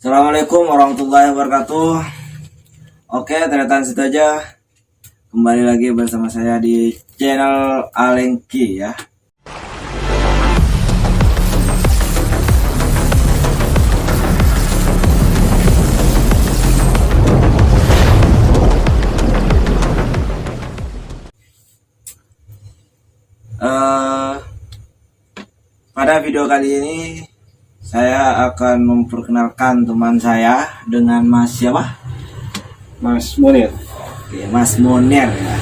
Assalamualaikum warahmatullahi wabarakatuh. Oke, ternyata situ aja. Kembali lagi bersama saya di channel Alengki ya. Pada video kali ini saya akan memperkenalkan teman saya dengan Mas siapa? Mas Munir. Oke, Mas Munir ya.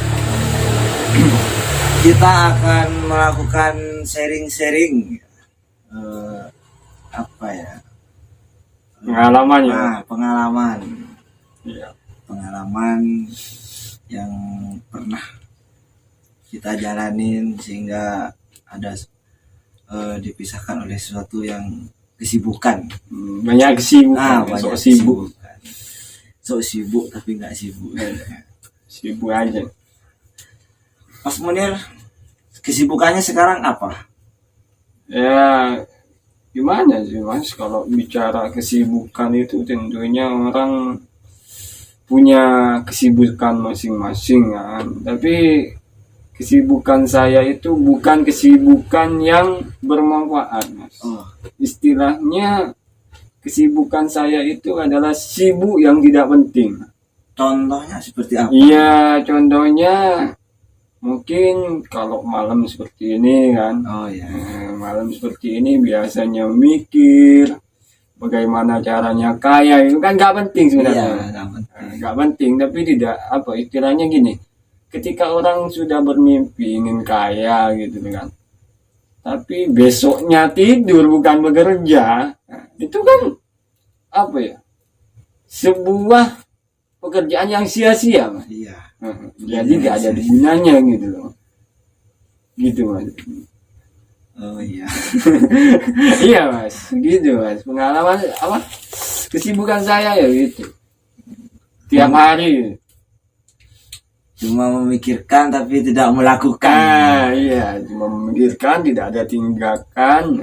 Kita akan melakukan sharing-sharing apa ya? Pengalaman ya. Pengalaman. Iya. Pengalaman yang pernah kita jalanin sehingga ada dipisahkan oleh sesuatu yang kesibukan. Banyak kesibukan. Banyak sibuk. Sok sibuk tapi nggak sibuk. Sibuk aja. Mas Munir, kesibukannya sekarang apa? Ya gimana sih Mas, kalau bicara kesibukan itu tentunya orang punya kesibukan masing-masing kan. Tapi kesibukan saya itu bukan kesibukan yang bermanfaat, Mas. Istilahnya kesibukan saya itu adalah sibuk yang tidak penting. Contohnya seperti apa? Iya, contohnya mungkin kalau malam seperti ini kan. Malam seperti ini biasanya mikir bagaimana caranya kaya, itu kan nggak penting sebenarnya. Nggak penting, tapi tidak apa istilahnya gini. Ketika orang sudah bermimpi ingin kaya gitu kan, tapi besoknya tidur bukan bekerja, itu kan apa ya, sebuah pekerjaan yang sia-sia, Mas. Iya. Jadi nggak ada gunanya gitu loh, gitu Mas. Oh iya. Iya Mas, gitu Mas. Pengalaman apa? Kesibukan saya ya gitu, tiap hari. Cuma memikirkan tapi tidak melakukan. Iya, cuma memikirkan, tidak ada tindakan.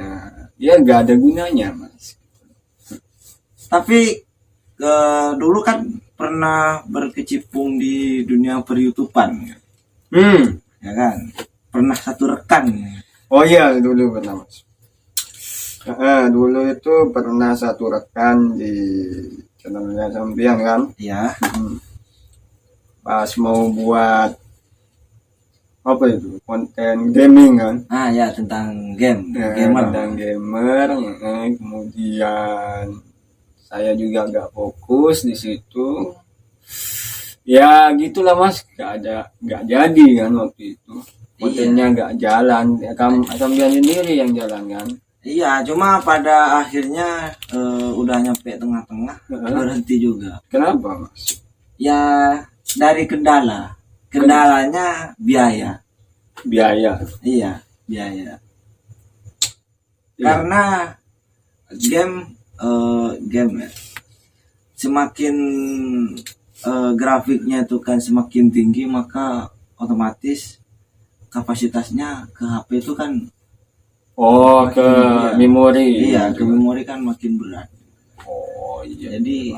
Ya nggak ada gunanya, Mas. Tapi dulu kan pernah berkecimpung di dunia per-YouTubean. Ya kan? Pernah satu rekan. Oh iya, dulu pernah, Mas. Dulu itu pernah satu rekan di channelnya Sampian kan? Iya. Pas mau buat apa itu, konten gaming kan, Ya tentang game, tentang gamer. Kemudian saya juga nggak fokus di situ, ya gitulah Mas, nggak jadi kan waktu itu, kontennya nggak jalan. Sambian sendiri yang jalan kan. Iya, cuma pada akhirnya udah nyampe tengah-tengah berhenti juga. Kenapa Mas? Ya dari kendalanya biaya. Iya, biaya. Karena game ya, semakin grafiknya itu kan semakin tinggi, maka otomatis kapasitasnya ke HP itu kan ke memori. Iya, ke memori kan makin berat. Oh iya. Jadi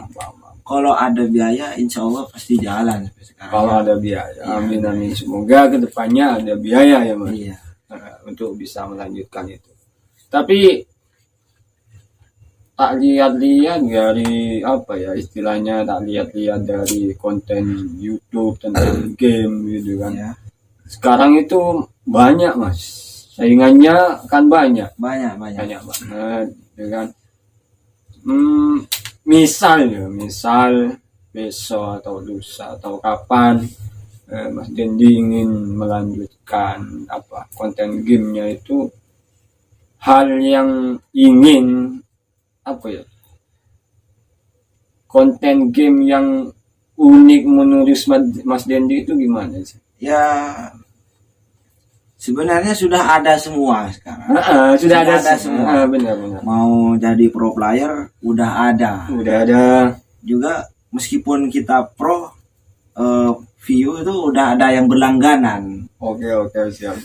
kalau ada biaya, insya Allah pasti jalan sampai sekarang. Kalau ada biaya, amin amin. Semoga kedepannya ada biaya ya Mas. Iya. Untuk bisa melanjutkan itu. Tapi tak lihat-lihat dari apa ya istilahnya, tak lihat-lihat dari konten YouTube tentang game gitu kan. Ya. Sekarang itu banyak Mas. Saingannya kan banyak banget gitu kan. Misal besok atau lusa atau kapan Mas Dendi ingin melanjutkan konten gamenya, itu hal yang ingin konten game yang unik menurut Mas Dendi itu gimana sih? Ya sebenarnya sudah ada semua sekarang. Sudah ada semua. Benar. Mau jadi pro player udah ada. Juga meskipun kita pro, view itu udah ada yang berlangganan. Oke, siap.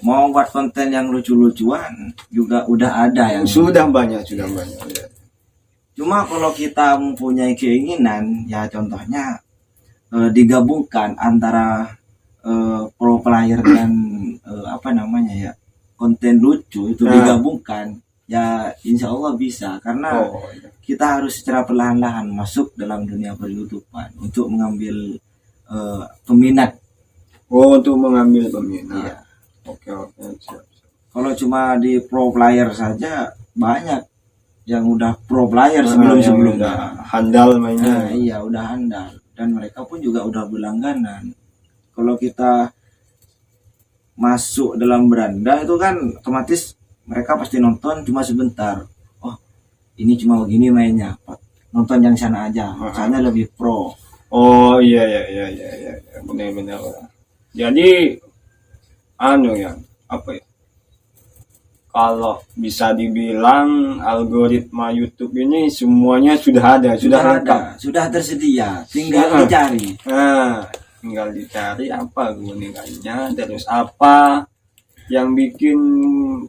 Mau buat konten yang lucu-lucuan juga udah ada yang sudah banyak ya. Cuma kalau kita mempunyai keinginan, ya contohnya digabungkan antara pro player dan apa namanya ya, konten lucu itu digabungkan, ya insya Allah bisa, karena kita harus secara perlahan-lahan masuk dalam dunia per-YouTubean untuk mengambil peminat. Untuk mengambil peminat. Iya. Oke, siap. Kalau cuma di pro player saja banyak yang udah pro player sebelumnya handal mainnya. Iya, udah handal, dan mereka pun juga udah berlangganan. Kalau kita masuk dalam beranda itu kan otomatis mereka pasti nonton cuma sebentar. Oh, ini cuma begini mainnya, nonton yang sana aja, sana lebih pro. Oh iya, benar. Jadi ya, apa ya, kalau bisa dibilang algoritma YouTube ini semuanya sudah ada, sudah lengkap, sudah tersedia, tinggal dicari. Tinggal dicari apa keunikannya, terus apa yang bikin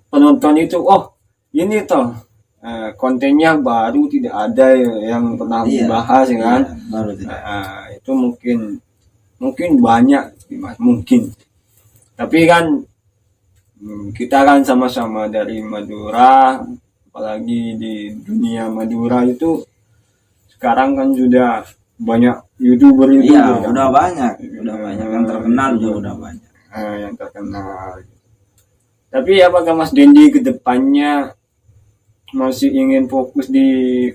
penonton itu, oh ini toh kontennya baru, tidak ada yang pernah dibahas, kan? Baru itu mungkin banyak, mungkin. Tapi kan kita kan sama-sama dari Madura, apalagi di dunia Madura itu sekarang kan sudah banyak YouTuber kan? Udah banyak yang terkenal juga udah banyak. Yang terkenal. Tapi apakah Mas Dendi kedepannya masih ingin fokus di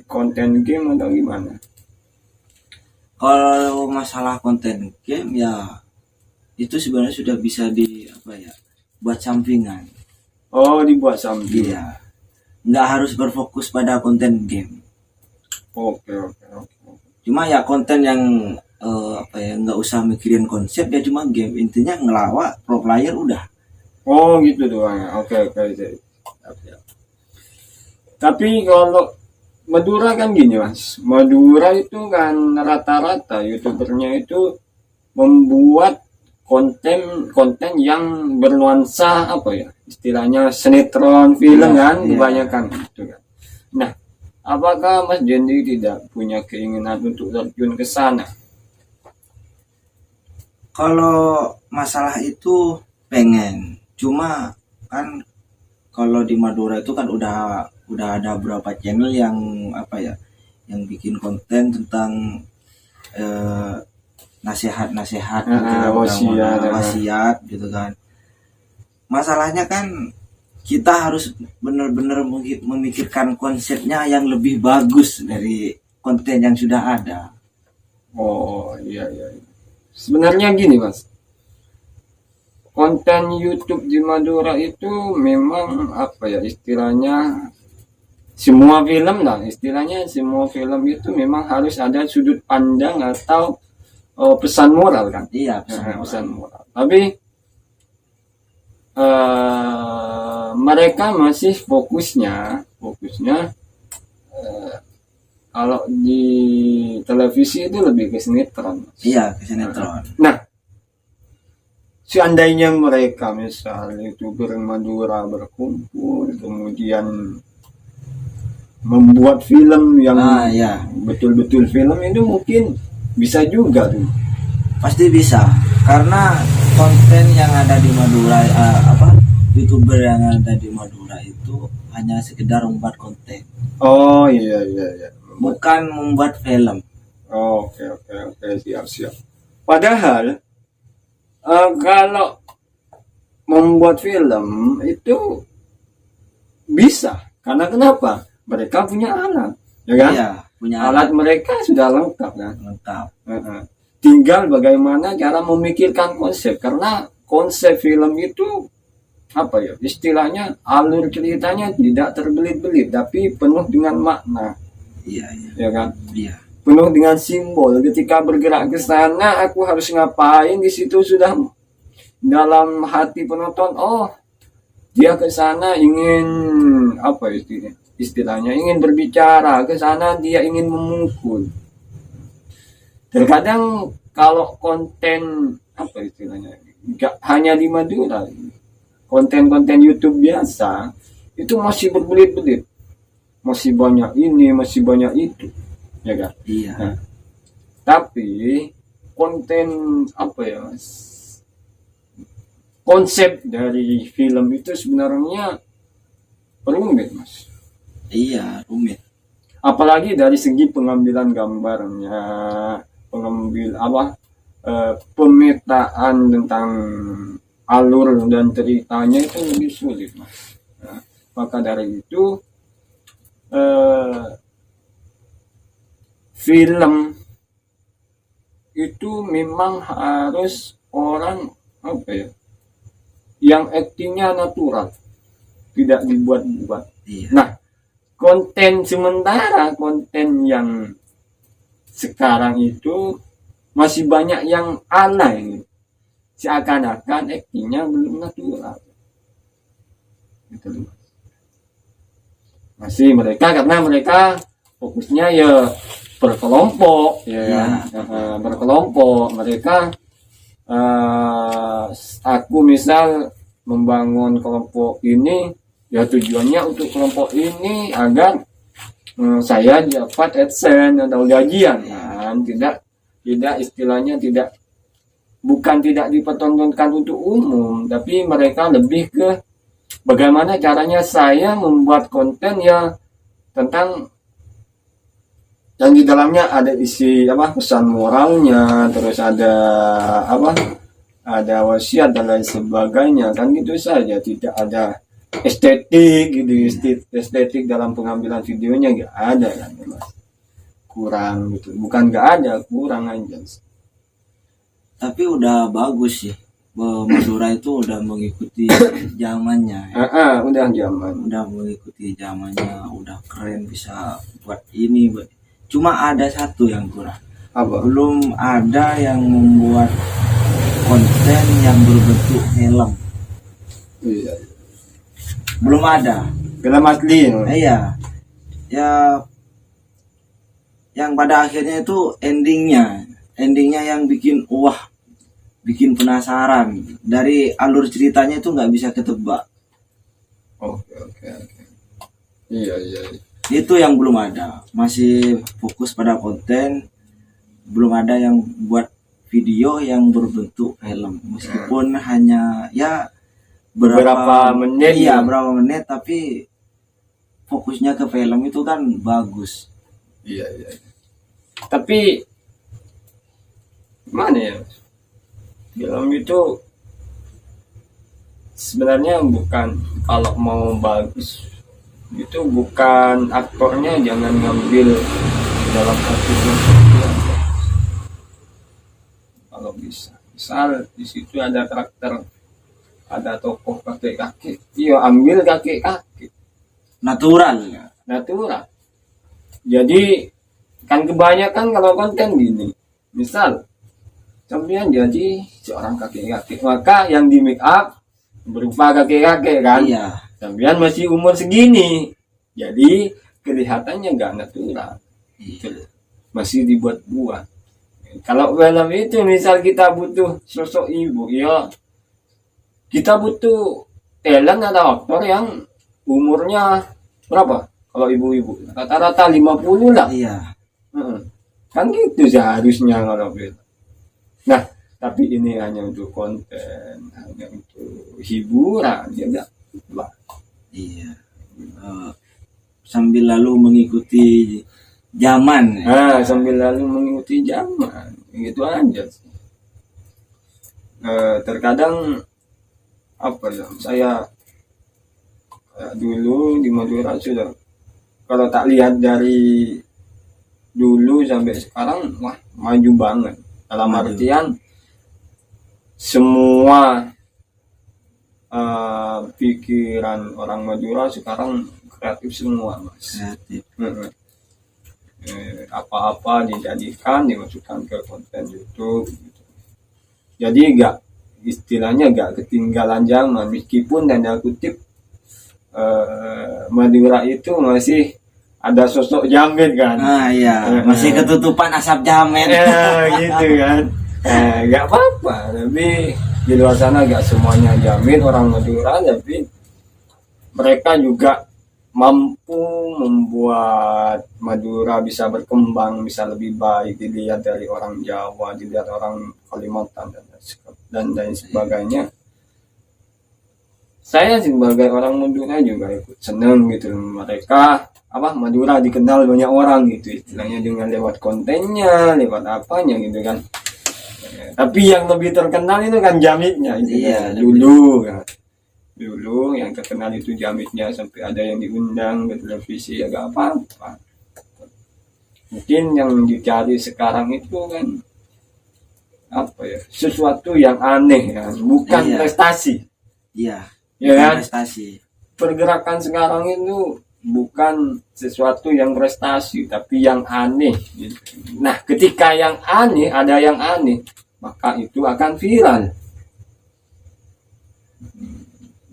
konten game atau gimana? Kalau masalah konten game ya itu sebenarnya sudah bisa buat sampingan. Oh, dibuat samping. Iya. Nggak harus berfokus pada konten game. Oke. Cuma ya konten yang nggak usah mikirin konsep, ya cuma game, intinya ngelawak pro player udah. Oh gitu doang. Oke. Tapi kalau Madura kan gini Mas, Madura itu kan rata-rata YouTubernya itu membuat konten yang bernuansa istilahnya sinetron, film kan, kebanyakan gitu kan. Nah, apakah Mas Dendi tidak punya keinginan untuk terjun ke sana? Kalau masalah itu pengen, cuma kan kalau di Madura itu kan udah ada beberapa channel yang yang bikin konten tentang nasihat wasiat gitu kan. Masalahnya kan kita harus benar-benar memikirkan konsepnya yang lebih bagus dari konten yang sudah ada. Oh iya. Sebenarnya gini Mas, konten YouTube di Madura itu memang istilahnya semua film itu memang harus ada sudut pandang atau pesan moral kan? Iya, pesan moral. Tapi mereka masih fokusnya kalau di televisi itu lebih ke sinetron. Iya, ke sinetron. Nah, seandainya mereka misalnya YouTuber Madura berkumpul kemudian membuat film yang betul-betul film itu mungkin bisa juga tuh. Pasti bisa, karena konten yang ada di Madura, YouTuber yang ada di Madura itu hanya sekedar membuat konten. Oh iya. Bukan membuat film. Oke, siap. Padahal kalau membuat film itu bisa, karena kenapa? Mereka punya alat, ya kan? Iya, punya alat mereka sudah lengkap kan? Lengkap. Tinggal bagaimana cara memikirkan konsep, karena konsep film itu istilahnya alur ceritanya tidak terbelit-belit tapi penuh dengan makna. Iya. Ya kan? Iya. Penuh dengan simbol. Ketika bergerak ke sana, aku harus ngapain, di situ sudah dalam hati penonton, oh dia ke sana ingin istilahnya ingin berbicara, ke sana dia ingin memukul. Terkadang kalau konten istilahnya enggak hanya di Madura, konten-konten YouTube biasa itu masih berbelit-belit. masih banyak ini, masih banyak itu, ya kan? Iya. Nah, tapi konten apa ya Mas? Konsep dari film itu sebenarnya rumit Mas. Iya, rumit. Apalagi dari segi pengambilan gambarnya, pemetaan tentang alur dan ceritanya itu lebih sulit Mas. Nah, maka dari itu film itu memang harus orang apa ya, yang aktingnya natural, tidak dibuat-buat. Iya. Nah, konten yang sekarang itu masih banyak yang alay, seakan-akan aktingnya belum natural. Gitu. Masih karena mereka fokusnya ya berkelompok, ya. Berkelompok. Mereka aku misal membangun kelompok ini, ya tujuannya untuk kelompok ini agar saya dapat AdSense atau gajian, kan? Tidak istilahnya bukan tidak dipertontonkan untuk umum, tapi mereka lebih ke bagaimana caranya saya membuat konten ya tentang yang di dalamnya ada isi pesan moralnya, terus ada wasiat dan lain sebagainya, kan gitu saja, tidak ada estetik gitu. Estetik dalam pengambilan videonya nggak ada kan Mas, kurang gitu, bukan nggak ada, kurang aja. Tapi udah bagus sih, Madura itu udah mengikuti zamannya ya. Udah mengikuti zamannya, udah keren, bisa buat ini. Cuma ada satu yang kurang, belum ada yang membuat konten yang berbentuk film. Iya. Belum ada film asli. Iya ya, yang pada akhirnya itu endingnya yang bikin bikin penasaran. Dari alur ceritanya itu nggak bisa ketebak. Oke. Iya. Itu yang belum ada, masih fokus pada konten, belum ada yang buat video yang berbentuk film, meskipun hanya ya berapa menit. Iya, berapa menit, tapi fokusnya ke film itu kan bagus. Iya. Tapi mana ya, film itu sebenarnya bukan, kalau mau bagus itu bukan aktornya jangan ngambil dalam arti kalau bisa. Misal di situ ada karakter, ada tokoh kakek-kakek, ambil kakek-kakek natural. Jadi kan kebanyakan kalau konten gini, misal sampean jadi seorang kakek-kakek, maka yang di make up berupa kakek-kakek kan. Iya. Sampean masih umur segini, jadi kelihatannya nggak natural. Iya. Masih dibuat-buat. Kalau film itu misal kita butuh sosok ibu, ya kita butuh talent atau aktor yang umurnya berapa? Kalau ibu-ibu rata-rata 50 lah. Iya. Kan gitu seharusnya kalau film. Nah, tapi ini hanya untuk konten, hanya untuk hiburan, ya enggak. Iya. Sambil lalu mengikuti zaman. Sambil lalu mengikuti zaman, gitu aja sih. Terkadang saya dulu di Madura sudah, kalau tak lihat dari dulu sampai sekarang, maju banget. Dalam artian semua pikiran orang Madura sekarang kreatif semua Mas. Apa-apa dijadikan, dimasukkan ke konten YouTube gitu. Jadi istilahnya nggak ketinggalan zaman, meskipun tanda kutip Madura itu masih ada sosok jamet kan. Iya, masih ketutupan asap jamet. Gitu kan. Nggak apa-apa, tapi di luar sana nggak semuanya jamet orang Madura, tapi mereka juga mampu membuat Madura bisa berkembang, bisa lebih baik dilihat dari orang Jawa, dilihat orang Kalimantan dan lain sebagainya. Saya sebagai orang Madura juga ikut seneng gitu, mereka Madura dikenal banyak orang gitu istilahnya, dengan lewat kontennya, lewat apanya gitu kan. Tapi yang lebih terkenal itu kan jamitnya gitu. Iya, dulu yang terkenal itu jamitnya, sampai ada yang diundang ke televisi, agak apa-apa. Mungkin yang dicari sekarang itu kan sesuatu yang aneh kan, bukan prestasi. Iya. Ya kan? Prestasi. Pergerakan sekarang itu bukan sesuatu yang prestasi, tapi yang aneh. Nah, ketika yang aneh, ada yang aneh, maka itu akan viral.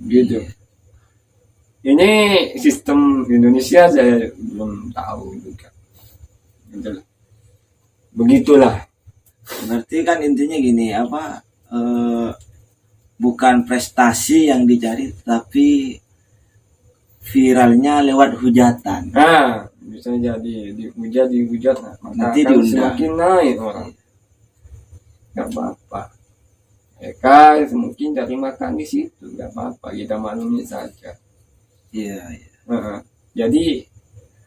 Gitu. Ini sistem Indonesia saya belum tahu juga. Gitu. Begitulah. Berarti kan intinya gini, bukan prestasi yang dicari, tapi viralnya lewat hujatan. Nah, bisa jadi dihujat, nanti akan diundang. Semakin naik orang. Gak apa-apa. Mereka mungkin cari makan di situ, gak apa-apa, kita maklumi saja. Iya. Jadi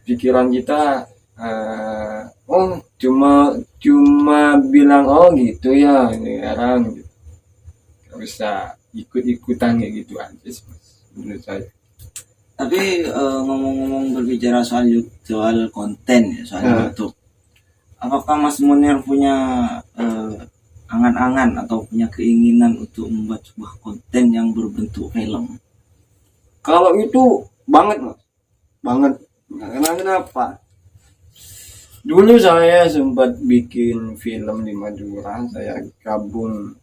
pikiran kita, cuma bilang gitu ya, sekarang gitu. Bisa ikut-ikutan kayak gitu aja sih, menurut saya. Tapi ngomong-ngomong berbicara soal konten ya, soal YouTube, apakah Mas Munir punya angan-angan atau punya keinginan untuk membuat sebuah konten yang berbentuk film? Kalau itu banget Mas, banget. Karena kenapa? Dulu saya sempat bikin film di Madura, saya gabung.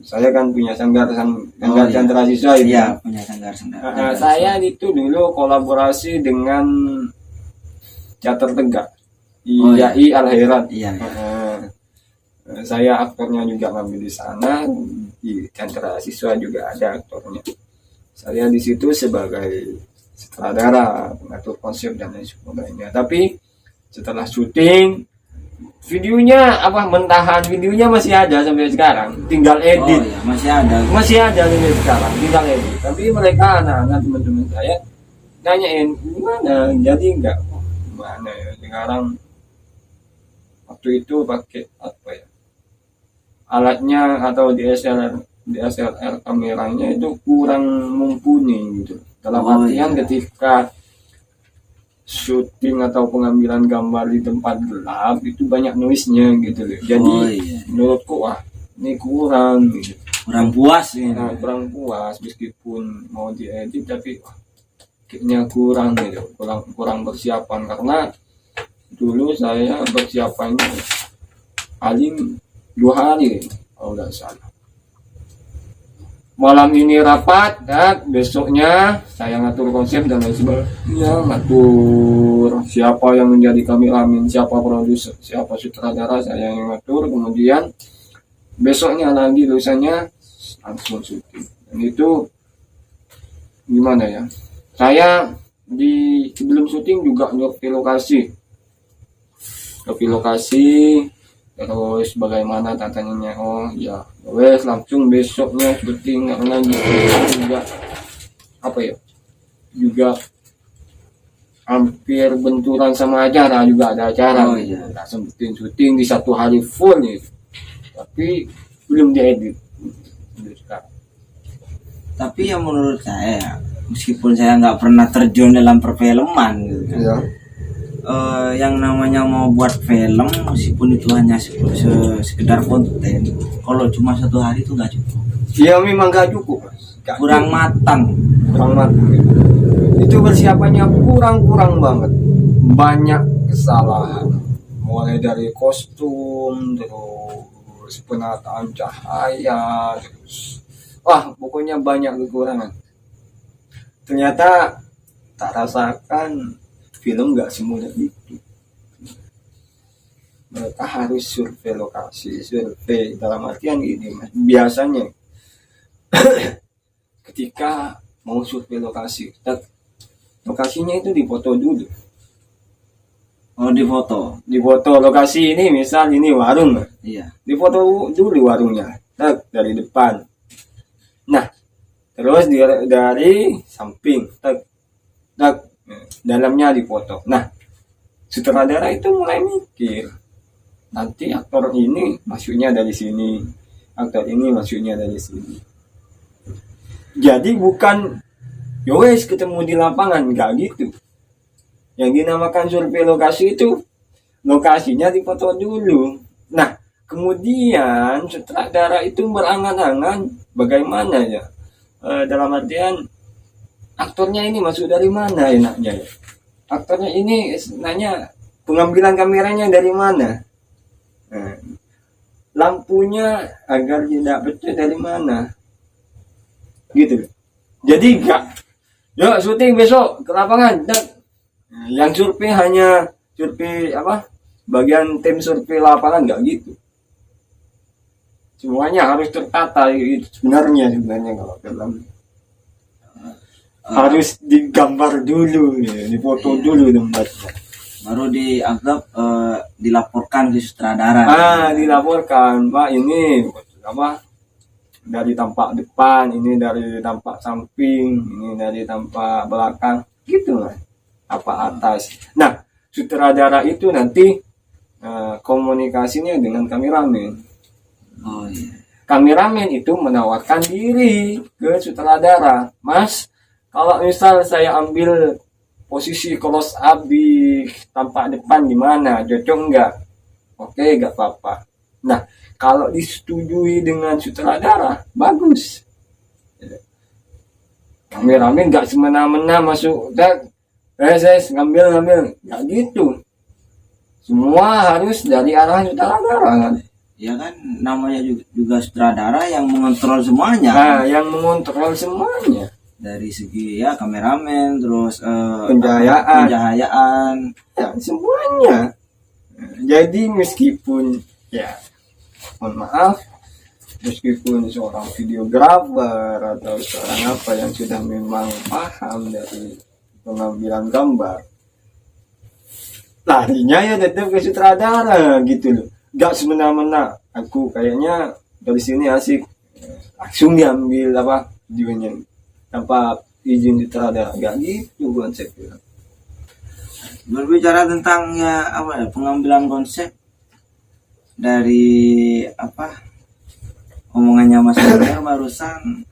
Saya kan punya sanggar Chandra Siswa itu. Iya, punya sanggar. Saya itu dulu kolaborasi dengan Teater Tegak, IAI Al-Herat. Iya. Saya aktornya juga ngambil di sana, di Chandra Siswa juga ada aktornya. Saya di situ sebagai sutradara, pengatur konsep dan lain sebagainya. Tapi setelah syuting, videonya mentahan videonya masih ada sampai sekarang, tinggal edit. Masih ada sampai sekarang, tinggal edit. Tapi mereka anak-anak teman-teman saya nanyain gimana, jadi enggak gimana ya sekarang. Waktu itu pakai alatnya atau DSLR kameranya itu kurang mumpuni gitu. Dalam artian ketika syuting atau pengambilan gambar di tempat gelap itu banyak noise-nya gitu loh. Jadi menurutku ini kurang gitu. Kurang puas ya. Kurang puas meskipun mau diedit, tapi kayaknya kurang gitu. Kurang persiapan, karena dulu saya persiapan paling 2 hari kalau nggak salah. Malam ini rapat, besoknya saya ngatur konsep dan lain sebagainya, ngatur siapa yang menjadi kameramen, siapa produser, siapa sutradara, saya yang ngatur. Kemudian besoknya lagi, lusanya langsung syuting. Dan itu gimana ya? Saya sebelum syuting juga ke lokasi, terus bagaimana tantangannya. Langsung besoknya syuting, karena juga hampir benturan sama acara, juga ada acara. Nggak sempetin syuting di 1 hari full nih, tapi belum diedit. Tapi yang menurut saya, meskipun saya nggak pernah terjun dalam perfilman gitu kan, yang namanya mau buat film, meskipun itu hanya sekedar konten, kalau cuma 1 hari itu nggak cukup. Ya memang nggak cukup, kurang matang. Itu persiapannya kurang banget, banyak kesalahan, mulai dari kostum, terus penataan cahaya, pokoknya banyak kekurangan. Ternyata tak rasakan film nggak semudah itu. Mereka harus survei lokasi, dalam artian ini biasanya ketika mau survei lokasi, lokasinya itu difoto dulu. Oh, Difoto lokasi ini, misal ini warung. Iya. Difoto dulu warungnya, dari depan. Nah, terus dari samping, dalamnya difoto. Nah, sutradara itu mulai mikir, nanti aktor ini masuknya dari sini, aktor ini masuknya dari sini. Jadi bukan yowes ketemu di lapangan, nggak gitu. Yang dinamakan survei lokasi itu lokasinya difoto dulu. Nah, kemudian sutradara itu berangan-angan bagaimana ya, dalam artian aktornya ini masuk dari mana enaknya ya, aktornya ini nanya pengambilan kameranya dari mana, lampunya agar tidak pecah dari mana, gitu. Jadi enggak, yuk syuting besok ke lapangan. Yang survei hanya survei bagian tim survei lapangan, enggak gitu. Semuanya harus tertata. Itu sebenarnya kalau film harus digambar dulu, ya, difoto dulu tempatnya. Baru dianggap dilaporkan ke sutradara. Dilaporkan, Pak, ini dari tampak depan, ini dari tampak samping, ini dari tampak belakang, gitu lah. Apa atas. Nah, sutradara itu nanti komunikasinya dengan kameramen. Oh iya. Kameramen itu menawarkan diri ke sutradara. Mas, kalau misal saya ambil posisi close up di tampak depan gimana? Cocok enggak? Oke, enggak apa-apa. Nah, kalau disetujui dengan sutradara, bagus. Kameramen enggak semena-mena masuk, saya ngambil, nggak gitu. Semua harus dari arah sutradara kan. Ya kan, namanya juga sutradara yang mengontrol semuanya. Yang mengontrol semuanya. Dari segi ya kameramen, terus pencahayaan, ya, semuanya. Jadi meskipun ya, mohon maaf, meskipun seorang videografer atau seorang apa yang sudah memang paham dari pengambilan gambar, larinya ya tetap ke sutradara gitu loh. Gak semena-mena, aku kayaknya dari sini asik, langsung diambil videonya tanpa izin sutradara. Gak gitu konsepnya. Berbicara tentang pengambilan konsep dari omongannya Mas Munir barusan.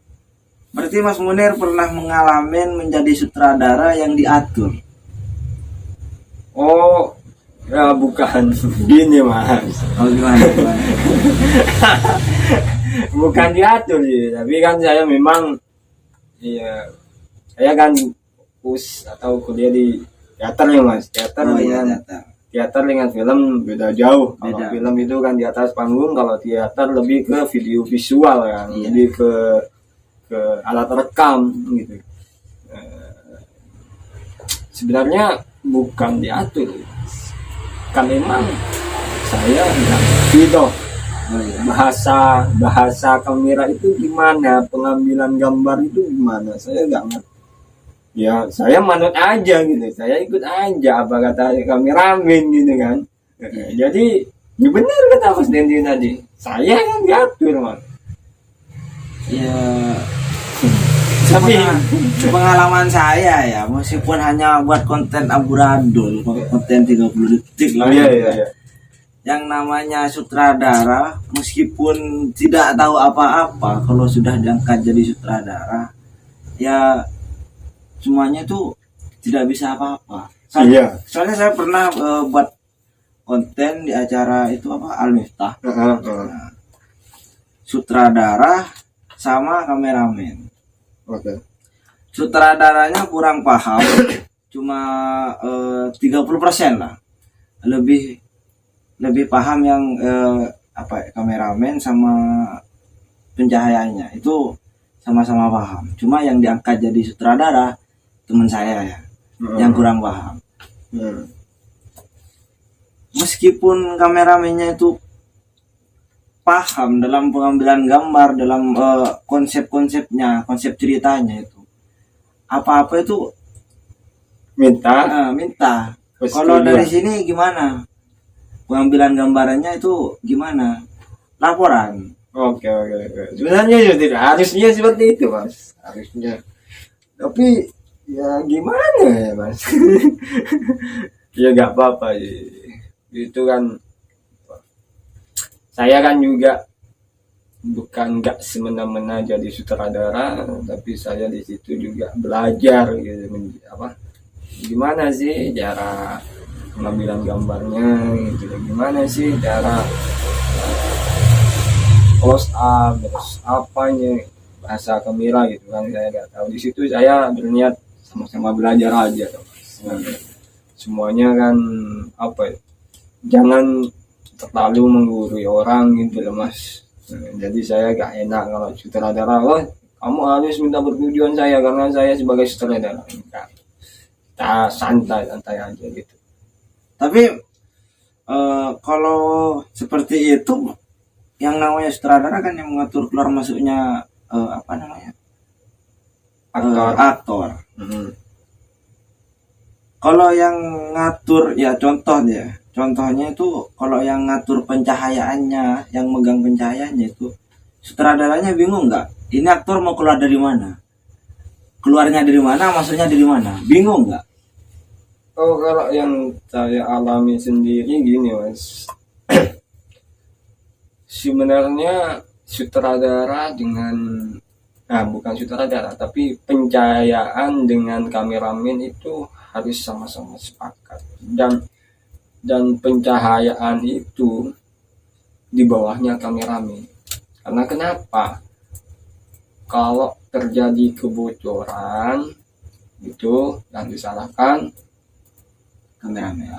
Berarti Mas Munir pernah mengalami menjadi sutradara yang diatur. Oh, ya bukan. Gini Mas. Oh gimana? Bukan diatur sih, tapi kan saya memang, iya, saya kan atau kuliah di teater ya Mas. Teater dengan film beda jauh. Kalau film itu kan di atas panggung, kalau teater lebih ke video visual kan, lebih ke alat rekam gitu. Sebenarnya bukan diatur, kan memang saya nggak gitu. Bahasa kamera itu gimana, pengambilan gambar itu gimana, saya nggak ngerti. Ya saya manut aja gitu, saya ikut aja apa kata kameramen gitu kan. Jadi ya benar kata Mas Dendi tadi, saya yang diatur Mas. Ya, tapi pengalaman saya ya, meskipun hanya buat konten amburadul, konten 30 detik lah. Iya. Yang namanya sutradara, meskipun tidak tahu apa-apa, kalau sudah diangkat jadi sutradara, ya semuanya tuh tidak bisa apa-apa. Soalnya saya pernah buat konten di acara itu Al-Miftah. Nah, sutradara sama kameramen. Oke. Sutradaranya kurang paham, cuma 30% lah. Lebih paham yang kameramen sama pencahayaannya itu sama-sama paham. Cuma yang diangkat jadi sutradara teman saya ya, yang kurang paham. Meskipun kameramennya itu paham dalam pengambilan gambar, dalam konsep-konsepnya, konsep ceritanya itu, apa-apa itu minta. Kalau dari sini gimana? Pengambilan gambarannya itu gimana? Laporan. Oke. Sebenarnya ya tidak harusnya seperti itu, Mas. Harusnya. Tapi ya gimana ya, Mas? Ya nggak apa-apa ya. Itu kan saya kan juga bukan nggak semena-mena jadi sutradara, tapi saya di situ juga belajar gitu, gimana sih cara pengambilan gambarnya gitu, gimana sih cara close up, terus apanya bahasa kamera gitu kan, saya nggak tahu. Di situ saya berniat sama-sama belajar aja tuh. Semuanya kan jangan terlalu menggurui orang gitu loh, Mas. Jadi saya gak enak kalau sutradara, kamu harus minta persetujuan saya karena saya sebagai sutradara. Kita santai aja gitu. Tapi kalau seperti itu, yang namanya sutradara kan yang mengatur keluar masuknya aktor. Kalau yang ngatur ya contohnya itu kalau yang ngatur pencahayaannya, yang megang pencahayaannya itu sutradaranya bingung nggak? Ini aktor mau keluar dari mana? Keluarnya dari mana? Masuknya dari mana? Bingung nggak? Kalau yang saya alami sendiri gini, Mas. Sebenarnya sutradara bukan sutradara, tapi pencahayaan dengan kameramen itu harus sama-sama sepakat, dan pencahayaan itu di bawahnya kameramen. Karena kenapa? Kalau terjadi kebocoran itu yang disalahkan kameramen.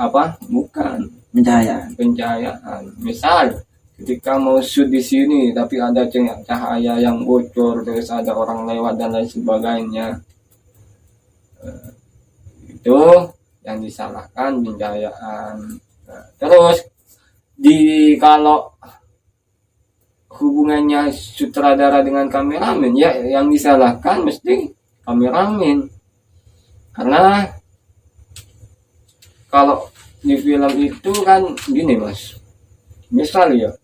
Bukan pencahayaan. Misal ketika mau shoot di sini tapi ada cahaya yang bocor, terus ada orang lewat dan lain sebagainya, itu yang disalahkan pencahayaan. Terus kalau hubungannya sutradara dengan kameramen, ya yang disalahkan mesti kameramen. Karena kalau di film itu kan gini, Mas. Misal ya,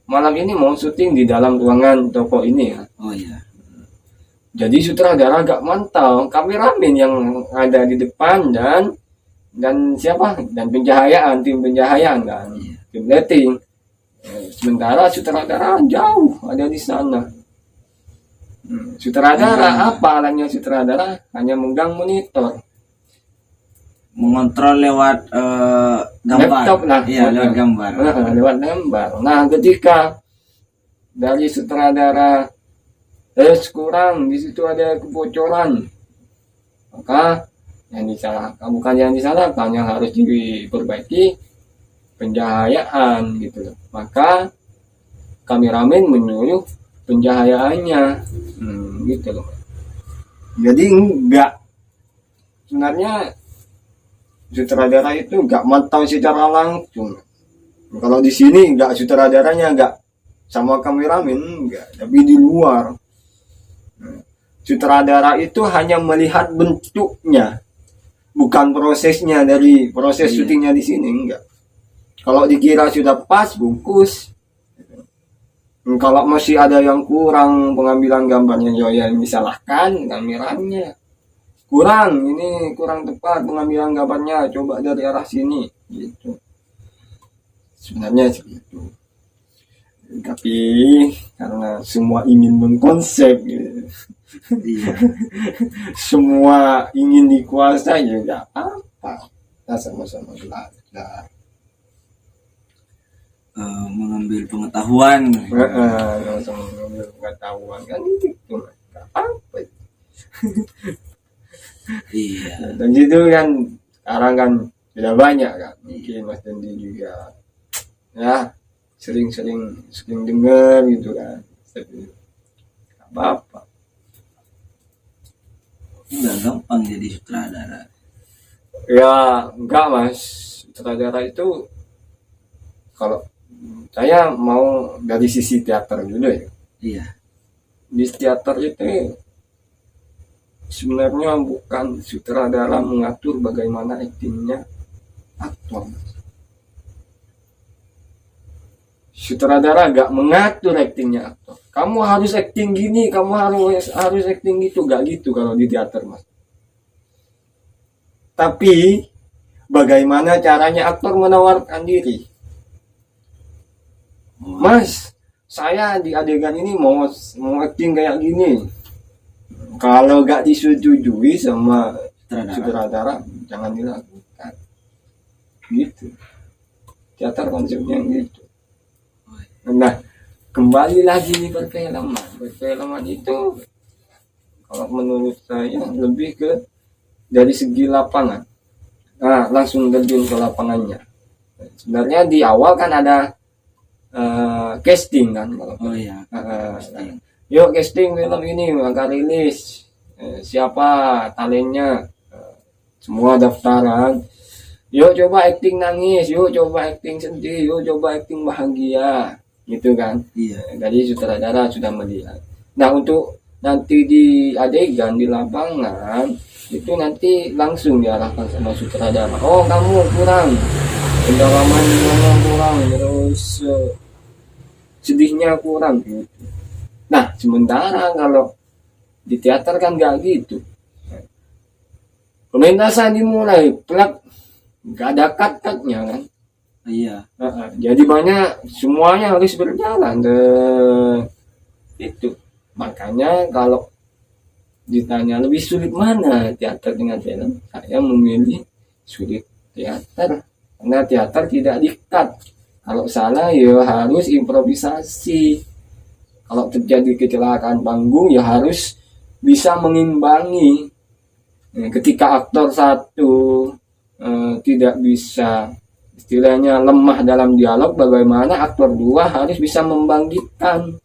malam ini mau syuting di dalam ruangan toko ini ya. Oh iya. Jadi sutradara gak mantau kameramen yang ada di depan dan pencahayaan, tim pencahayaan kan, tim lighting. Sementara sutradara jauh ada di sana. Sutradara apa alatnya sutradara? Hanya megang monitor, mengontrol lewat gambar. Laptop lah. Iya, lewat gambar. Lewat gambar. Nah, ketika dari sutradara kurang, di situ ada kebocoran, maka yang disalahkan yang harus diperbaiki pencahayaan gitu loh. Maka kameramen menyuruh pencahayaannya, gitu loh. Jadi sebenarnya sutradara itu nggak mantau secara langsung. Kalau di sini sutradaranya nggak sama kameramen, nggak, tapi di luar. Sutradara itu hanya melihat bentuknya, bukan prosesnya, dari proses syutingnya di sini enggak. Kalau dikira sudah pas, bungkus. Kalau masih ada yang kurang pengambilan gambarnya, yang disalahkan kameranya. Ini kurang tepat pengambilan gambarnya, coba dari arah sini, gitu. Sebenarnya segitu. Tapi karena semua ingin mengkonsep gitu. Semua ingin dikuasai, ya apa, kita sama-sama belajar, mengambil pengetahuan, sama mengambil pengetahuan kan gitu, nggak apa. Iya. Dan itu kan sekarang kan sudah banyak kan, mungkin Mas Dendi juga ya sering dengar gitu kan, nggak apa-apa. Nggak gampang jadi sutradara. Ya enggak, Mas. Sutradara itu kalau saya mau dari sisi teater dulu ya. Iya. Di teater itu sebenarnya bukan sutradara mengatur bagaimana aktingnya aktor. Sutradara gak mengatur aktingnya aktor. Kamu harus akting gini, kamu harus akting gitu, gak gitu kalau di teater, Mas. Tapi bagaimana caranya aktor menawarkan diri? Mas, saya di adegan ini mau akting kayak gini. Kalau gak disetujui sama sutradara, jangan dilakukan. Gitu. Teater konsepnya gitu. Nah, kembali lagi nih perfilman. Perfilman itu kalau menurut saya lebih ke dari segi lapangan. Nah, langsung terjun ke lapangannya. Sebenarnya di awal kan ada casting kan. Oh iya. Casting. Yuk casting film ini maka rilis. Siapa talennya? Semua daftaran. Yuk coba acting nangis, yuk coba acting sedih, yuk coba acting bahagia. Gitu kan. Iya. Jadi sutradara sudah melihat. Nah, untuk nanti di adegan di lapangan itu nanti langsung diarahkan sama sutradara. Oh, kamu kurang pendalaman mana kurang, terus sedihnya kurang gitu. Nah, sementara kalau di teater kan nggak gitu. Pementasan dimulai, plak, nggak ada cut-cutnya kan. Iya. Jadi banyak semuanya harus berjalan itu. Makanya kalau ditanya lebih sulit mana teater dengan film, saya memilih sulit teater karena teater tidak di-cut. Kalau salah ya harus improvisasi. Kalau terjadi kecelakaan panggung ya harus bisa mengimbangi. Ketika aktor satu tidak bisa, istilahnya lemah dalam dialog, bagaimana aktor dua harus bisa membangkitkan.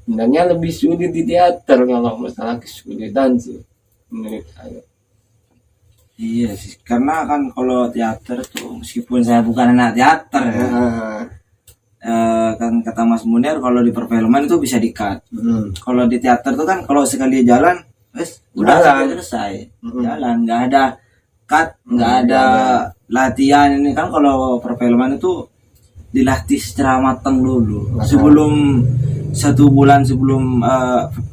Sebenarnya lebih sulit di teater kalau masalah kesulitan sih menurut saya. Iya sih, karena kan kalau teater tuh meskipun saya bukan anak teater ya, kan kata Mas Munir kalau di perfilman itu bisa di-cut. Kalau di teater tuh kan kalau sekali jalan, udah selesai, jalan, nggak ada cut, nggak ada latihan. Ini kan kalau perfilman itu dilatih secara matang dulu sebelum 1 bulan sebelum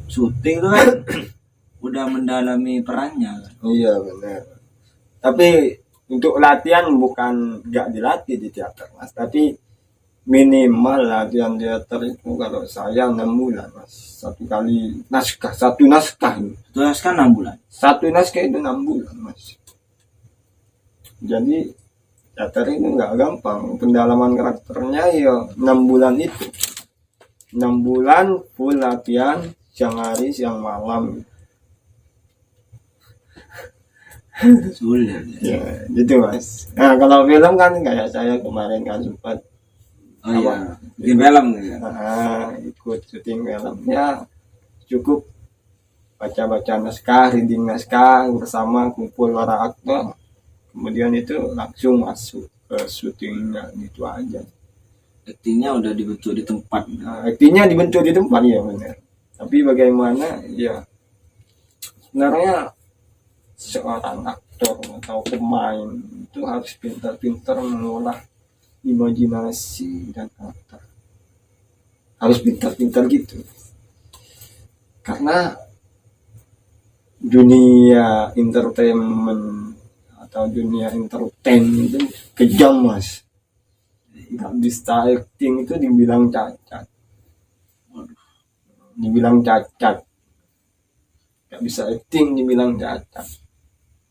syuting itu kan udah mendalami perannya kan. Iya benar. Tapi untuk latihan bukan nggak dilatih di teater, Mas, tapi minimal latihan teater itu kalau saya 6 bulan, Mas. Satu naskah 6 bulan. Satu naskah itu 6 bulan, Mas. Jadi teater itu nggak gampang, pendalaman karakternya ya 6 bulan itu. 6 bulan full latihan, siang hari siang malam. Sulit ya gitu, Mas. Nah, kalau film kan kayak saya kemarin kan sempat bikin film gitu. Ikut syuting film ya, cukup baca naskah, reading naskah bersama kumpul para aktor, kemudian itu langsung masuk ke syutingnya, gitu aja. Aktingnya udah dibentuk di tempat. Aktingnya dibentuk di tempat ya benar. Tapi bagaimana ya sebenarnya seorang aktor atau pemain itu harus pintar-pintar mengolah imajinasi dan karakter. Harus pintar-pintar gitu. Karena dunia entertainment atau dunia entertain itu kejam, Mas. Nggak bisa acting itu dibilang cacat. Nggak bisa acting dibilang cacat.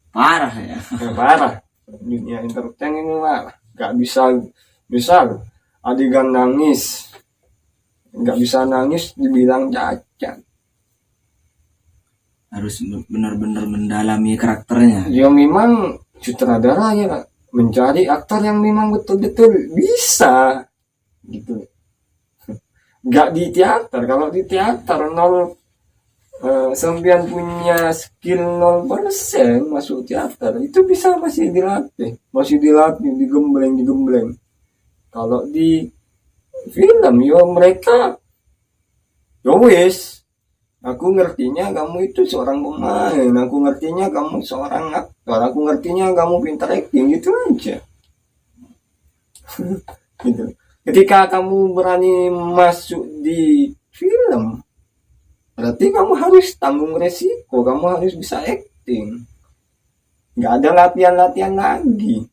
Parah ya. Parah. Dunia entertain ini parah. Nggak bisa, misal adegan nangis, nggak bisa nangis dibilang cacat. Harus benar-benar mendalami karakternya. Ya memang sutradara ya mencari aktor yang memang betul-betul bisa gitu. Nggak di teater. Kalau di teater sampean punya skill 0% masuk teater itu bisa masih dilatih, digembleng. Kalau di film yo mereka yo wis Aku ngertinya kamu itu seorang pemain, aku ngertinya kamu seorang aktor, aku ngertinya kamu pintar acting, gitu aja. Gitu. Ketika kamu berani masuk di film, berarti kamu harus tanggung resiko, kamu harus bisa acting. Nggak ada latihan-latihan lagi.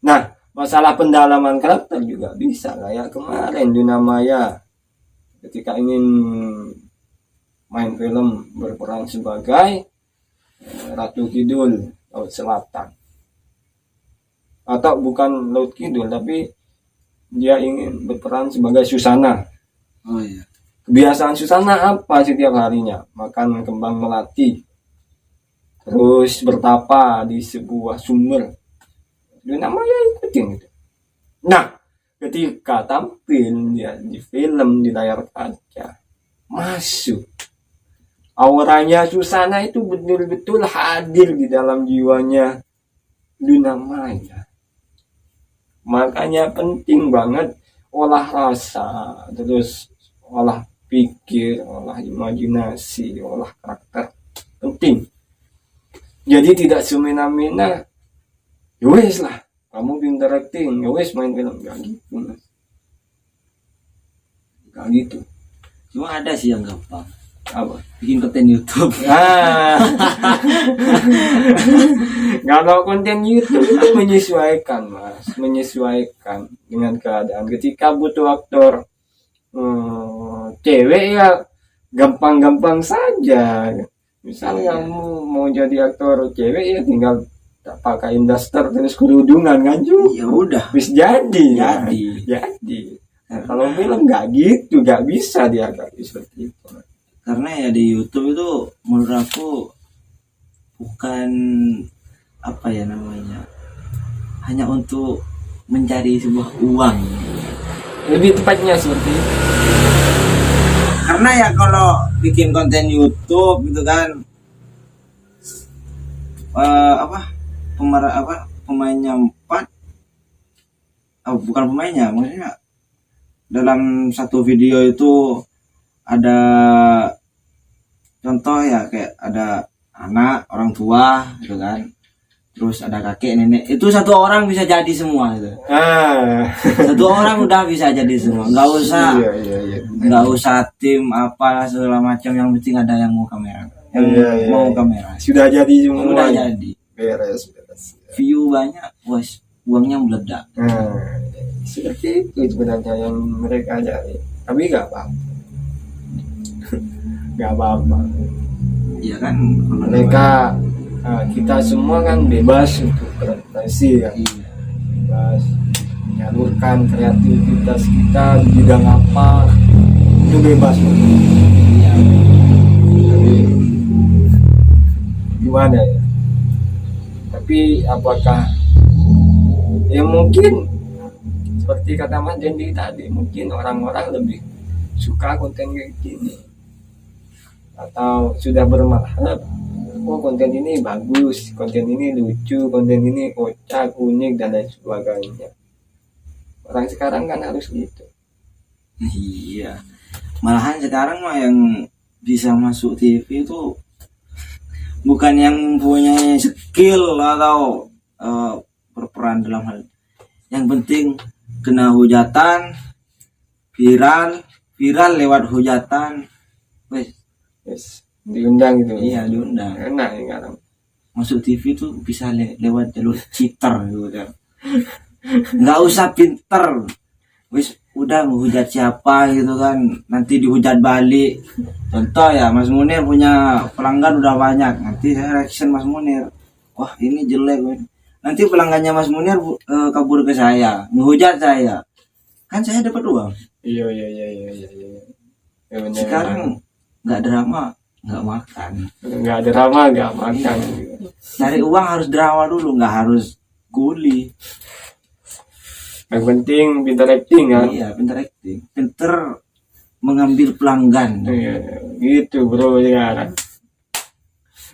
Nah, masalah pendalaman karakter juga bisa. Kayak kemarin Luna Maya, ketika ingin main film berperan sebagai Ratu Kidul Laut Selatan. Atau bukan Laut Kidul, tapi dia ingin berperan sebagai Susana. Oh iya. Kebiasaan Susana apa setiap harinya? Makan kembang melati. Terus bertapa di sebuah sumber. Luna Maya ikutin gitu. Nah, ketika tampil dia di film di layar kaca, masuk. Auranya Susana itu betul-betul hadir di dalam jiwanya Luna Maya. Makanya penting banget olah rasa, terus olah pikir, olah imajinasi, olah karakter. Penting. Jadi tidak semena-mena, yowes lah, kamu pintar acting, yowes main film. Gak gitu, Mas. Gak gitu. Cuma ada sih yang gampang. Apa? Bikin konten YouTube. Kalau konten YouTube itu menyesuaikan, Mas, menyesuaikan dengan keadaan. Ketika butuh aktor cewek ya gampang-gampang saja. Misalnya kamu mau jadi aktor cewek ya tinggal pakai daster terus kerudungan kan Ya udah, bis jadi. Nah, Kalau film nggak gitu, nggak bisa diagapi seperti itu. karena ya di YouTube itu menurut aku bukan apa ya namanya, hanya untuk mencari sebuah uang. Lebih tepatnya seperti itu. Karena ya kalau bikin konten YouTube gitu kan, pemainnya 4, bukan pemainnya, maksudnya dalam satu video itu ada contoh ya, kayak ada anak, orang tua gitu kan, terus ada kakek nenek, itu satu orang bisa jadi semua gitu. Satu orang udah bisa jadi semua, nggak usah nggak usah tim apa segala macam, yang penting ada yang mau kamera, mau kamera Sudah jadi semua. udah jadi, Beres. view banyak, wes uangnya meledak. Seperti itu sebenarnya yang mereka cari. Tapi nggak apa-apa. Nggak apa-apa. Iya kan, kalau Mereka kita semua kan bebas untuk berekspresi kan. iya. Bebas menyalurkan kreativitas kita di bidang apa, itu bebas. Iya. Tapi gimana ya? Tapi apakah ya mungkin seperti kata Mas Dendi tadi, mungkin orang-orang lebih suka konten kayak gini, atau sudah berharap konten ini bagus, konten ini lucu, konten ini kocak, unik, dan lain sebagainya. Orang sekarang kan harus gitu. Iya, malahan sekarang mah yang bisa masuk TV itu bukan yang punya skill atau berperan dalam hal, yang penting kena hujatan, viral lewat hujatan, Yes. Diundang gitu. iya diundang. Enak ya sekarang. Masuk TV tuh bisa lewat jalur cheater gitu kan, nggak usah pinter, wis udah menghujat siapa gitu kan, nanti dihujat balik. Contoh ya, Mas Munir punya pelanggan udah banyak, nanti saya reaction Mas Munir, wah ini jelek, nanti pelanggannya Mas Munir kabur ke saya, menghujat saya, kan saya dapat uang. Iya. Ya, bener. Sekarang nggak drama nggak makan, nggak ada drama, nggak makan. cari uang harus drama dulu, nggak harus kuli. Yang penting pintar acting kan. Iya, pinter acting, pinter mengambil pelanggan. Iya, gitu bro sekarang.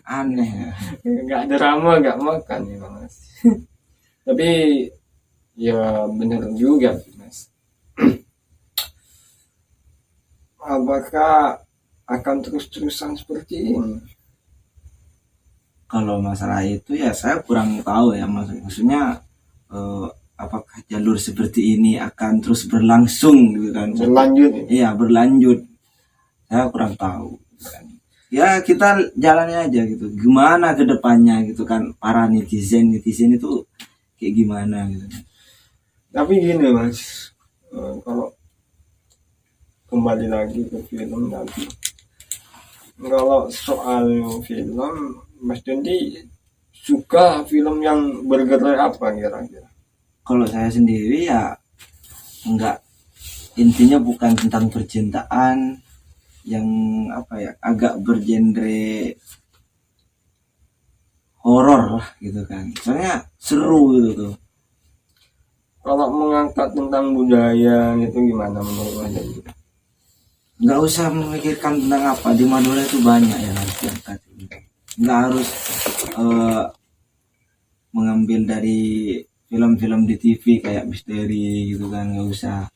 Aneh ya. Nggak ada drama, nggak makan ya Mas. Tapi ya bener juga sih Mas. Apakah akan terus-terusan seperti ini? Kalau masalah itu ya saya kurang tahu ya, maksudnya apakah jalur seperti ini akan terus berlangsung gitu kan? Berlanjut. Iya, berlanjut. Saya kurang tahu. Ya kita jalannya aja gitu. Gimana ke depannya gitu kan, para netizen itu kayak gimana gitu. Tapi gini Mas, kalau kembali lagi ke film tadi, kalau soal film, Mas Dendi suka film yang bergerak apa kira-kira? Kalau saya sendiri ya enggak, intinya bukan tentang percintaan yang apa ya, agak bergenre horor lah gitu kan. Soalnya seru gitu tuh. Kalau mengangkat tentang budaya itu gimana menurut Mas Dendi? Nggak usah memikirkan tentang apa, di Madura itu banyak yang harus diangkat. Nggak harus mengambil dari film-film di TV kayak misteri gitu kan, nggak usah.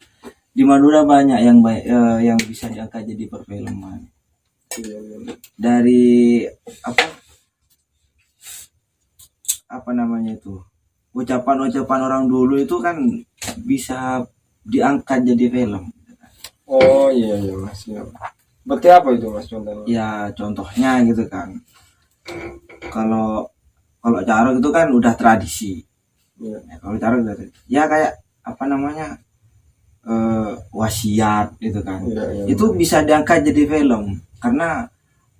Di Madura banyak yang bisa diangkat jadi perfilman. Dari apa namanya itu, ucapan-ucapan orang dulu itu kan bisa diangkat jadi film. Oh iya Mas. Berarti apa itu Mas contohnya? Ya contohnya gitu kan, kalau Carok itu kan udah tradisi. Iya. Kalau Carok udah ya kayak apa namanya, wasiat gitu kan. Iya. Itu bisa diangkat jadi film karena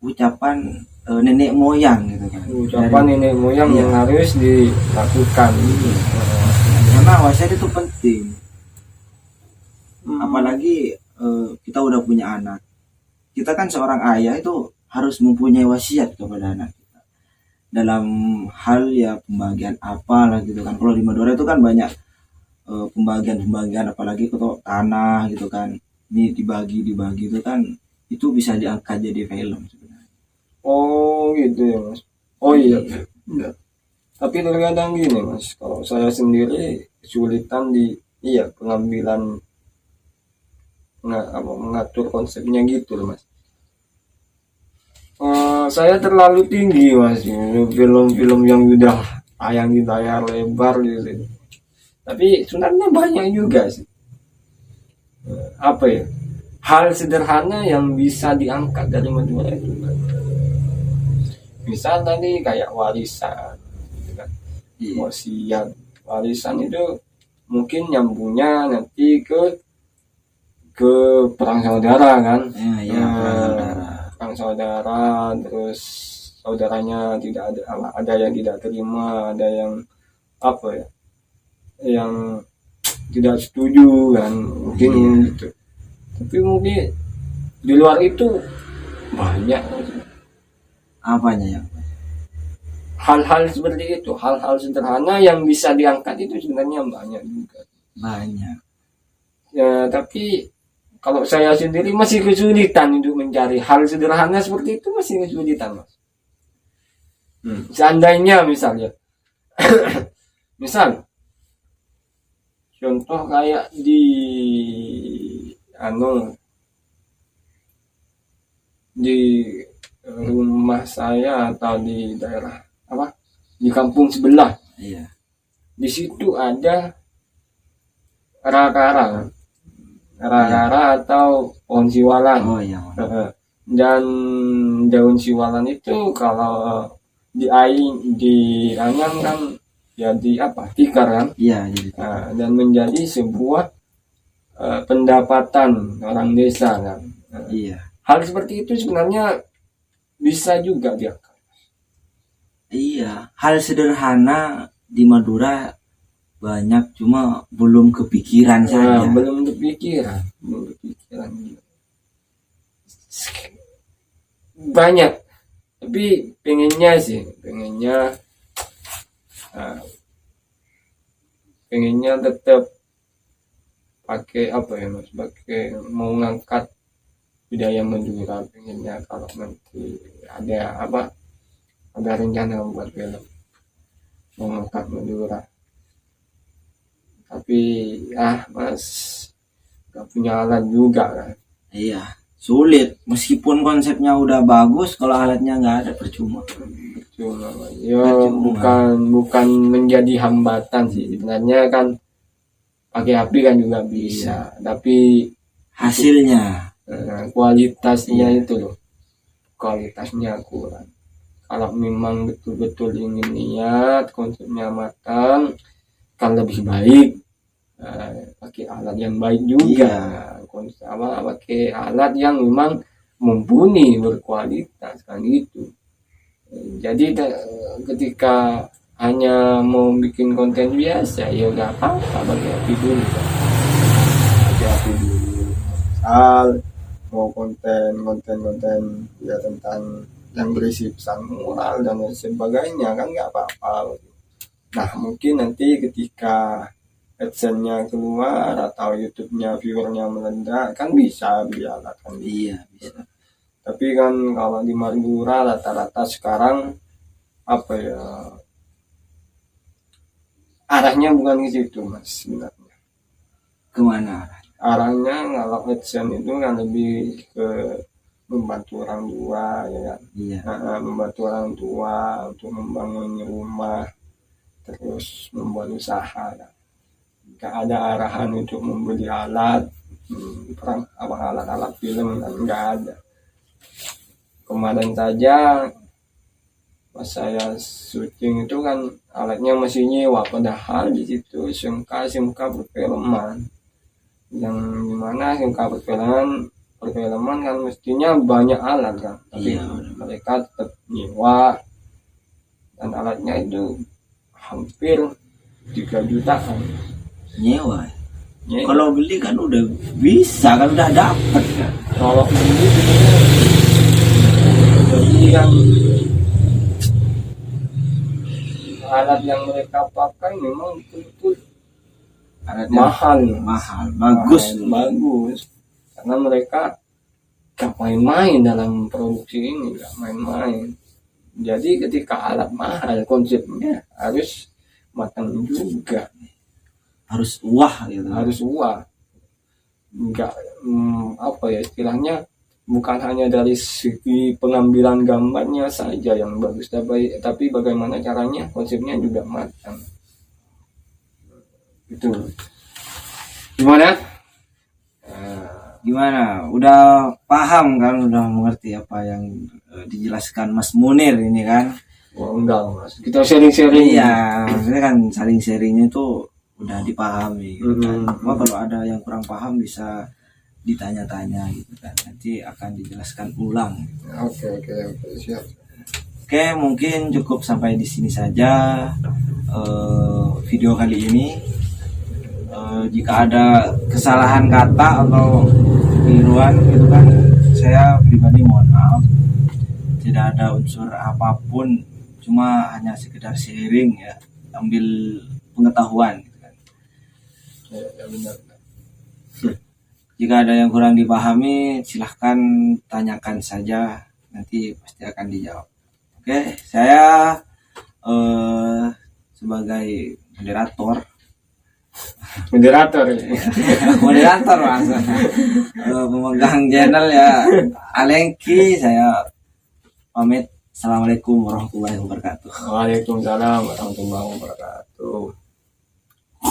ucapan nenek moyang gitu kan. Ucapan nenek moyang yang harus dilakukan. Karena wasiat itu penting. Apalagi kita udah punya anak. Kita kan seorang ayah itu harus mempunyai wasiat kepada anak kita. Dalam hal ya pembagian apalah gitu kan. Kalau di Madura itu kan banyak pembagian, apalagi kalau tanah gitu kan. Ini dibagi itu kan, itu bisa diangkat jadi film sebenarnya. Oh gitu ya Mas. Oh iya. Tapi terkadang gini Mas, kalau saya sendiri kesulitan di pengambilan mengatur konsepnya gitu loh Mas. Saya terlalu tinggi Mas, film-film yang udah tayang di layar lebar gitu. Tapi sebenarnya banyak juga sih. Hal sederhana yang bisa diangkat dari Madura itu. Misal tadi kayak warisan, gitu kan. Wasiat, warisan itu mungkin nyambungnya nanti ke perang saudara kan. Perang saudara, terus saudaranya tidak ada yang tidak terima, ada yang yang tidak setuju kan, mungkin gitu. Tapi mungkin di luar itu banyak apanya ya, hal-hal seperti itu, hal-hal sederhana yang bisa diangkat itu sebenarnya banyak juga. Banyak ya, tapi kalau saya sendiri masih kesulitan untuk mencari hal sederhana seperti itu, masih kesulitan Mas. Seandainya misalnya misal contoh kayak di rumah saya atau di daerah di kampung sebelah, di situ ada rara atau pohon siwalan. Dan daun siwalan itu kalau dianyam kan jadi tikar kan, dan menjadi sebuah pendapatan orang desa kan. Hal seperti itu sebenarnya bisa juga diangkat. Hal sederhana di Madura banyak, cuma belum kepikiran saja. Belum kepikiran. Banyak, tapi pengennya tetap pakai Mas, pakai mau ngangkat budaya Madura. Pengennya kalau nanti ada rencana buat film mau ngangkat Madura. Tapi Mas gak punya alat juga kan. sulit. Meskipun konsepnya udah bagus, kalau alatnya nggak ada percuma. Ya bukan menjadi hambatan sih sebenarnya kan, pakai HP kan juga bisa, tapi hasilnya kualitasnya itu loh, kualitasnya kurang. Kalau memang betul-betul ingin niat, konsepnya matang, kan lebih baik pakai alat yang baik juga. Konsep pakai alat yang memang mumpuni, berkualitas kan gitu. Jadi ketika hanya mau bikin konten biasa, ya udah apa-apa, bagi api dulu kan. Bagi api dulu. Asal mau konten ya tentang yang berisi pesan moral dan sebagainya kan nggak apa-apa. Nah mungkin nanti ketika AdSense-nya keluar atau YouTube-nya viewernya meledak kan bisa beli alat kan. Iya bisa. Tapi kan kalau di Madura rata-rata sekarang apa ya, arahnya bukan ke situ mas sebenarnya. Kemana arahnya? Kalau AdSense itu kan lebih ke membantu orang tua ya kan. Iya. Membantu orang tua untuk membangun rumah, terus membuat usaha kan. Gak ada arahan untuk membeli alat alat film kan, nggak ada. Kemarin saja pas saya syuting itu kan alatnya masih nyewa, padahal di situ SMK perfilman, yang dimana SMK perfilman kan mestinya banyak alat kan, tapi mereka tetap nyewa dan alatnya itu hampir 3 jutaan nyewa. Kalau beli kan udah bisa, kan udah dapet kan. Kalau beli yang alat yang mereka pakai memang betul-betul mahal, bagus, karena mereka gak main-main dalam produksi ini, gak main-main. Jadi ketika alat mahal, konsepnya harus matang juga, harus wah gitu, harus wah. Enggak apa ya istilahnya, bukan hanya dari segi pengambilan gambarnya saja yang bagus, tapi bagaimana caranya, konsepnya juga matang. Itu gimana? Gimana? Udah paham kan? Udah mengerti apa yang dijelaskan Mas Munir ini kan? Oh, enggak mas, kita sharing-sharing. Iya, maksudnya kan saling sharingnya itu udah dipahami gitu kan. Cuma kalau ada yang kurang paham bisa ditanya-tanya gitu kan, nanti akan dijelaskan ulang gitu. Oke, siap. Oke, mungkin cukup sampai di sini saja video kali ini. Jika ada kesalahan kata atau keliruan gitu kan, saya pribadi mohon maaf. Tidak ada unsur apapun, cuma hanya sekedar sharing ya, ambil pengetahuan gitu kan. Ya benar. Jika ada yang kurang dipahami, silahkan tanyakan saja, nanti pasti akan dijawab. Oke, saya sebagai moderator mas, pemegang channel ya Alengki, saya pamit. Assalamualaikum warahmatullahi wabarakatuh. Waalaikumsalam warahmatullahi wabarakatuh.